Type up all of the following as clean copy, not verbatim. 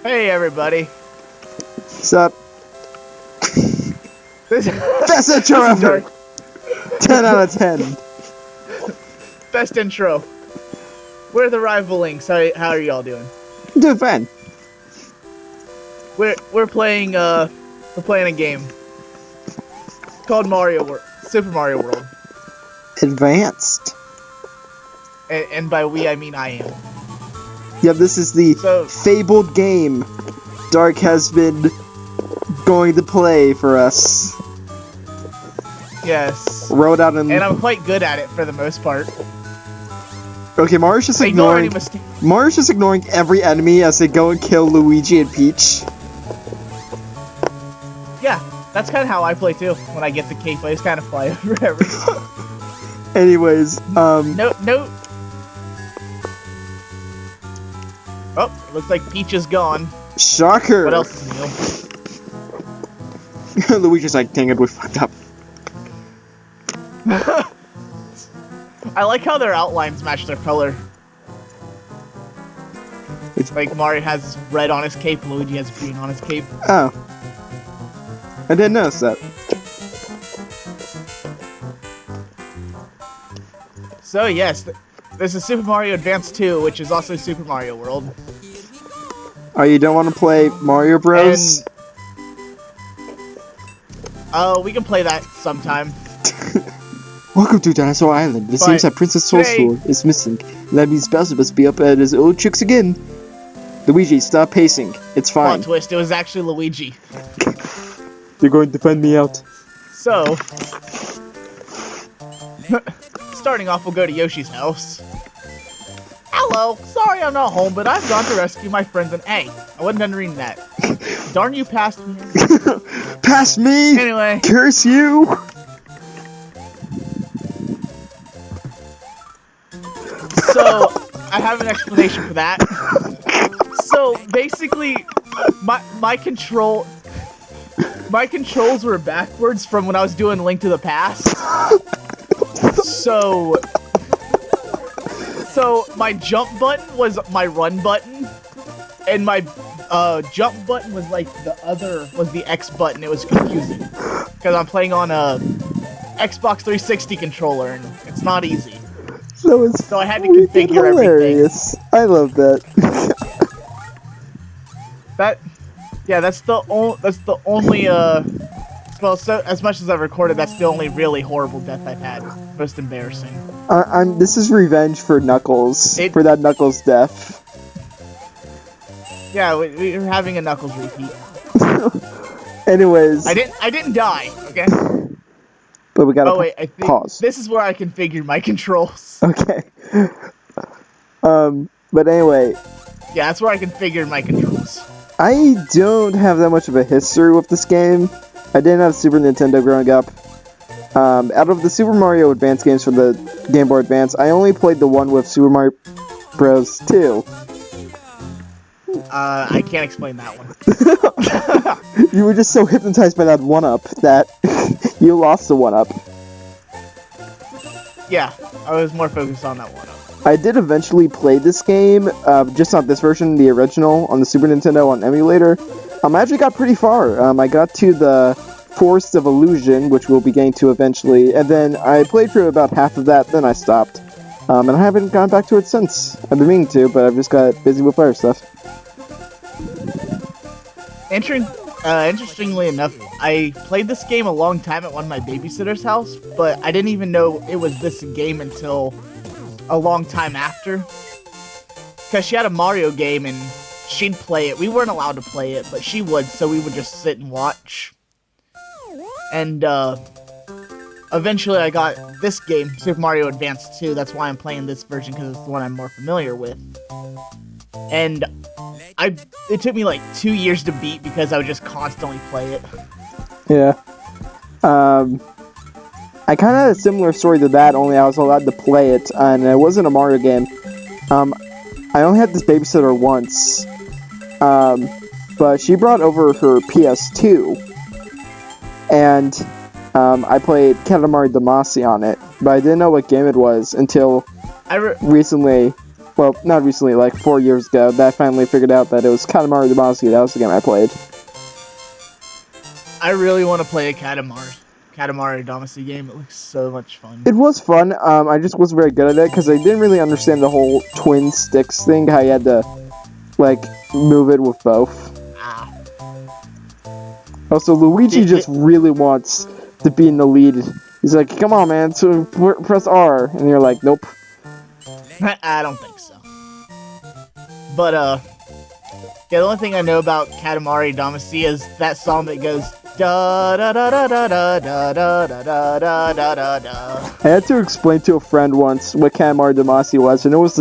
Hey everybody. What's up? Best intro ever! 10 out of 10. Best intro. We're the rivalings. How are y'all doing? Doing fine. We're playing a game called Super Mario World. Advanced. And by we I mean I am. Yep, this is the fabled game Dark has been going to play for us. Yes. Wrote out in... And I'm quite good at it for the most part. Okay, Mario's just ignoring every enemy as they go and kill Luigi and Peach. Yeah, that's kind of how I play too. When I get the cape, I just kind of fly over everything. Anyways, No. Oh, looks like Peach is gone. Shocker! What else is new? Luigi's like, dang it, we fucked up. I like how their outlines match their color. It's like Mario has red on his cape, and Luigi has green on his cape. Oh. I didn't notice that. So yes, this is Super Mario Advance 2, which is also Super Mario World. Oh, you don't want to play Mario Bros? We can play that sometime. Welcome to Dinosaur Island. It seems that Princess Soulsword is missing. That means Bowser must be up at his old tricks again. Luigi, stop pacing. It's fine. Plot twist, it was actually Luigi. You're going to find me out. So, starting off, we'll go to Yoshi's house. Hello, sorry I'm not home, but I've gone to rescue my friends and hey, I wasn't done reading that. Darn you, passed me. Past me! Anyway. Curse you! So, I have an explanation for that. So, basically, my controls were backwards from when I was doing Link to the Past. So my jump button was my run button, and my jump button was like the X button. It was confusing because I'm playing on a Xbox 360 controller, and it's not easy. So I had to configure hilarious. Everything. I love that. That's the only well, so as much as I've recorded, that's the only really horrible death I've had. Most embarrassing. This is revenge for Knuckles for that Knuckles death. Yeah, we're having a Knuckles repeat. Anyways, I didn't die. Okay. But we gotta I think pause. This is where I configured my controls. Okay. But anyway. Yeah, that's where I configured my controls. I don't have that much of a history with this game. I didn't have Super Nintendo growing up. Out of the Super Mario Advance games for the Game Boy Advance, I only played the one with Super Mario Bros. 2. I can't explain that one. You were just so hypnotized by that 1-up that you lost the 1-up. Yeah, I was more focused on that 1-up. I did eventually play this game, just not this version, the original, on the Super Nintendo on emulator. I actually got pretty far. I got to the Forest of Illusion, which we'll be getting to eventually, and then I played through about half of that, then I stopped. And I haven't gone back to it since. I've been meaning to, but I've just got busy with other stuff. Interestingly enough, I played this game a long time at one of my babysitter's house, but I didn't even know it was this game until a long time after. Because she had a Mario game and she'd play it. We weren't allowed to play it, but she would, so we would just sit and watch. And eventually I got this game, Super Mario Advance 2. That's why I'm playing this version, because it's the one I'm more familiar with. And it took me like 2 years to beat because I would just constantly play it. Yeah. I kind of had a similar story to that, only I was allowed to play it, and it wasn't a Mario game. I only had this babysitter once, but she brought over her PS2, and I played Katamari Damacy on it, but I didn't know what game it was until recently. well, not recently, like 4 years ago, that I finally figured out that it was Katamari Damacy. That was the game I played. I really want to play a Katamari Damacy game. It looks so much fun. It was fun. I just wasn't very good at it because I didn't really understand the whole twin sticks thing. How you had to like move it with both. Ah. Also, Luigi just really wants to be in the lead. He's like, "Come on, man! So press R," and you're like, "Nope." I don't think so. But yeah, the only thing I know about Katamari Damacy is that song that goes da da da da da da da da da da da da da. I had to explain to a friend once what Katamari Damacy was, and it was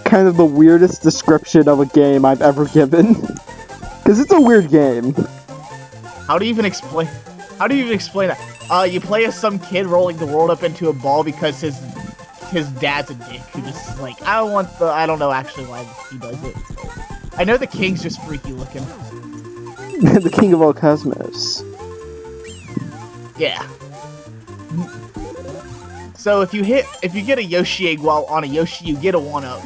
kind of the weirdest description of a game I've ever given. Because it's a weird game. How do you even explain that? You play as some kid rolling the world up into a ball because his dad's a dick who just like, I don't know actually why he does it. I know the king's just freaky looking. The king of all cosmos. Yeah. So if you get a Yoshi egg while on a Yoshi, you get a 1-up.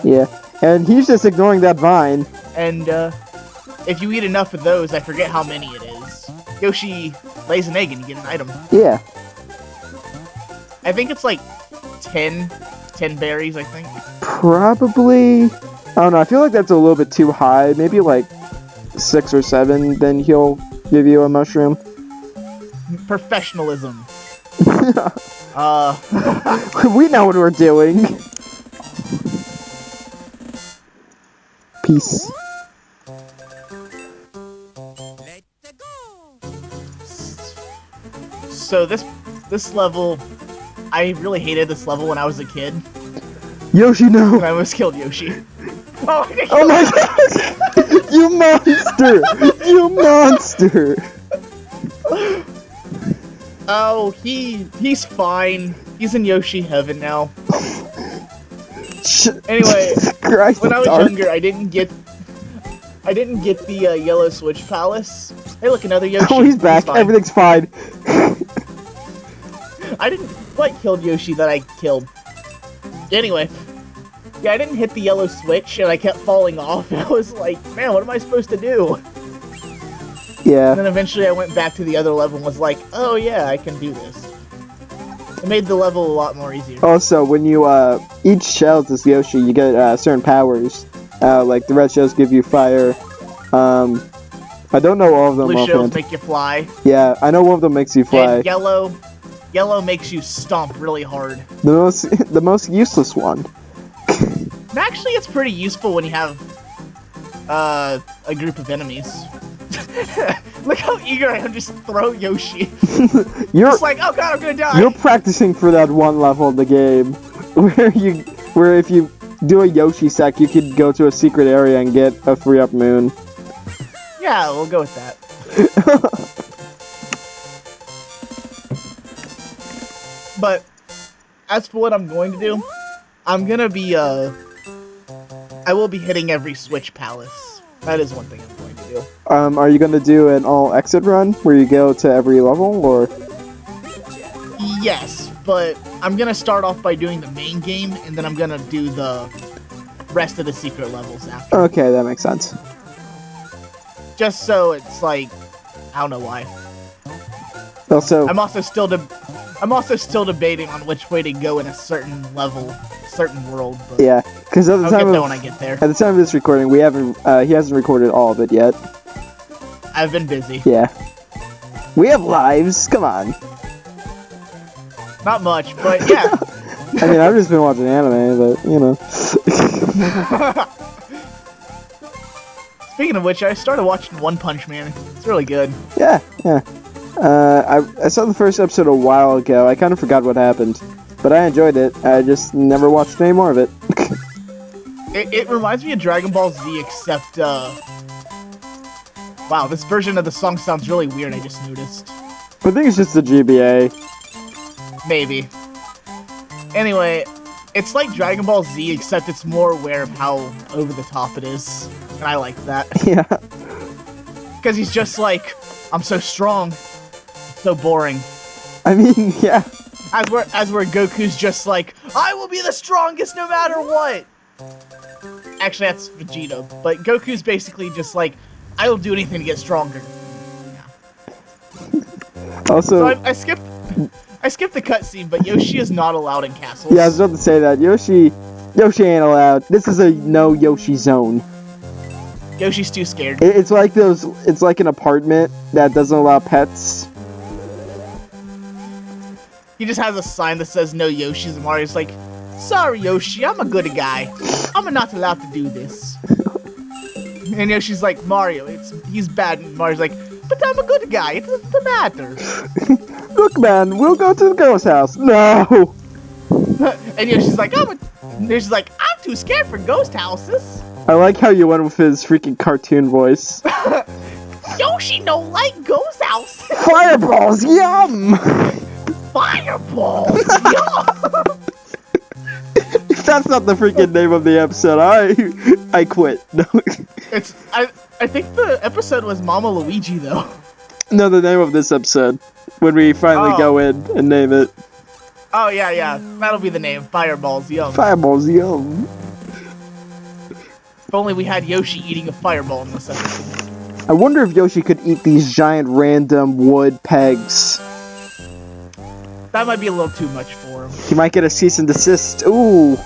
Yeah, and he's just ignoring that vine. And if you eat enough of those, I forget how many it is, Yoshi lays an egg and you get an item. Yeah. I think it's like 10 berries, I think. Probably. I don't know, I feel like that's a little bit too high. Maybe like 6 or 7, then he'll give you a mushroom. Professionalism. We know what we're doing. Peace. So this level, I really hated this level when I was a kid. Yoshi, no! And I almost killed Yoshi. Oh, oh my god! You monster! You monster! Oh, he's fine. He's in Yoshi heaven now. Anyway, Christ, when I was younger, I didn't get the yellow switch palace. Hey, look, another Yoshi. Oh, he's back. Everything's fine. I didn't quite kill Yoshi that I killed. Anyway, yeah, I didn't hit the yellow switch, and I kept falling off. And I was like, man, what am I supposed to do? Yeah. And then eventually I went back to the other level and was like, oh yeah, I can do this. It made the level a lot more easier. Also, when you each shells as Yoshi, you get certain powers. Like the red shells give you fire. I don't know all of them. Blue shells make you fly. Yeah, I know one of them makes you fly. And yellow makes you stomp really hard. The most useless one. Actually, it's pretty useful when you have a group of enemies. Look how eager I am to just throw Yoshi. You're just like, oh god, I'm gonna die. You're practicing for that one level in the game where if you do a Yoshi sack, you could go to a secret area and get a 3-up moon. Yeah, we'll go with that. But as for what I'm going to do, I'm gonna be I will be hitting every Switch Palace. That is one thing I'm going to do. Are you gonna do an all exit run where you go to every level, or? Yes, but I'm gonna start off by doing the main game, and then I'm gonna do the rest of the secret levels after. Okay, that makes sense. Just so it's like, I don't know why. Also, I'm also still debating on which way to go in a certain level, certain world. But yeah, because at the I'll time get there when I get there. At the time of this recording, we haven't. He hasn't recorded all of it yet. I've been busy. Yeah. We have lives. Come on. Not much, but yeah. I mean, I've just been watching anime, but you know. Speaking of which, I started watching One Punch Man. It's really good. Yeah, yeah. I saw the first episode a while ago. I kind of forgot what happened, but I enjoyed it. I just never watched any more of it. It reminds me of Dragon Ball Z, except, wow, this version of the song sounds really weird, I just noticed. I think it's just the GBA. Maybe. Anyway, it's like Dragon Ball Z, except it's more aware of how over the top it is. And I like that. Yeah. Because he's just like, I'm so strong. So boring. I mean, yeah. As where Goku's just like, I will be the strongest no matter what. Actually, that's Vegeta. But Goku's basically just like, I will do anything to get stronger. Also, So I skipped the cutscene, but Yoshi is not allowed in castles. yeah, I was about to say that. Yoshi ain't allowed. This is a no Yoshi zone. Yoshi's too scared. It's like it's like an apartment that doesn't allow pets. He just has a sign that says no Yoshis, and Mario's like, sorry Yoshi, I'm a good guy. I'm not allowed to do this. And Yoshi's like, Mario, he's bad. And Mario's like, but I'm a good guy. It doesn't matter. Look, man, we'll go to the girl's house. No. And Yoshi's like, I'm too scared for ghost houses. I like how you went with his freaking cartoon voice. Yoshi don't like ghost houses. Fireballs, yum! Fireballs, yum! That's not the freaking name of the episode. I quit. No. I think the episode was Mama Luigi though. No, the name of this episode. When we finally go in and name it. Oh yeah. That'll be the name. Fireballs, yum. Fireballs, yum. If only we had Yoshi eating a fireball in this episode. I wonder if Yoshi could eat these giant random wood pegs. That might be a little too much for him. He might get a cease and desist. Ooh.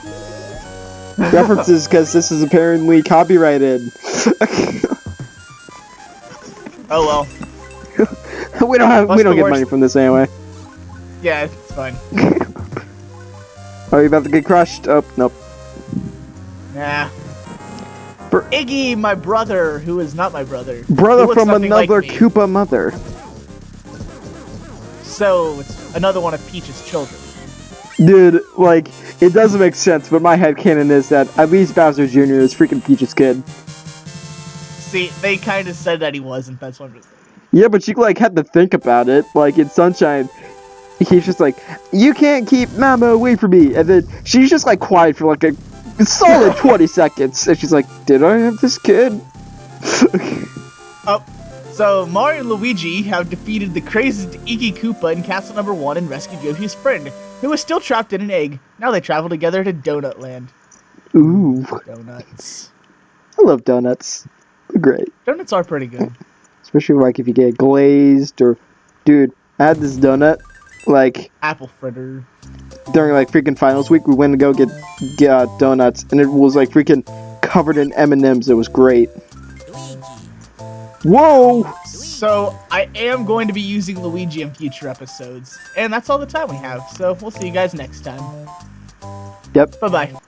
References, because this is apparently copyrighted. Oh well. we don't get money from this anyway. Yeah, it's fine. Are you about to get crushed? Oh, nope. Nah. For Iggy, my brother, who is not my brother. Brother from another like Koopa mother. So, it's another one of Peach's children. Dude, like, it doesn't make sense, but my headcanon is that at least Bowser Jr. is freaking Peach's kid. See, they kind of said that he wasn't, that's what I'm just saying. Yeah, but you, like, had to think about it. Like, in Sunshine, he's just like, you can't keep Mama away from me. And then she's just, like, quiet for, like, a solid 20 seconds. And she's like, did I have this kid? So Mario and Luigi have defeated the crazed Iggy Koopa in Castle Number 1 and rescued Yoshi's friend, who was still trapped in an egg. Now they travel together to Donut Land. Ooh. Donuts. I love donuts. They're great. Donuts are pretty good. Especially, like, if you get glazed or... Dude, I had this donut, like... Apple fritter. During, like, freaking finals week, we went to go get donuts, and it was, like, freaking covered in M&Ms. It was great. Whoa! So, I am going to be using Luigi in future episodes. And that's all the time we have, so we'll see you guys next time. Yep. Bye-bye.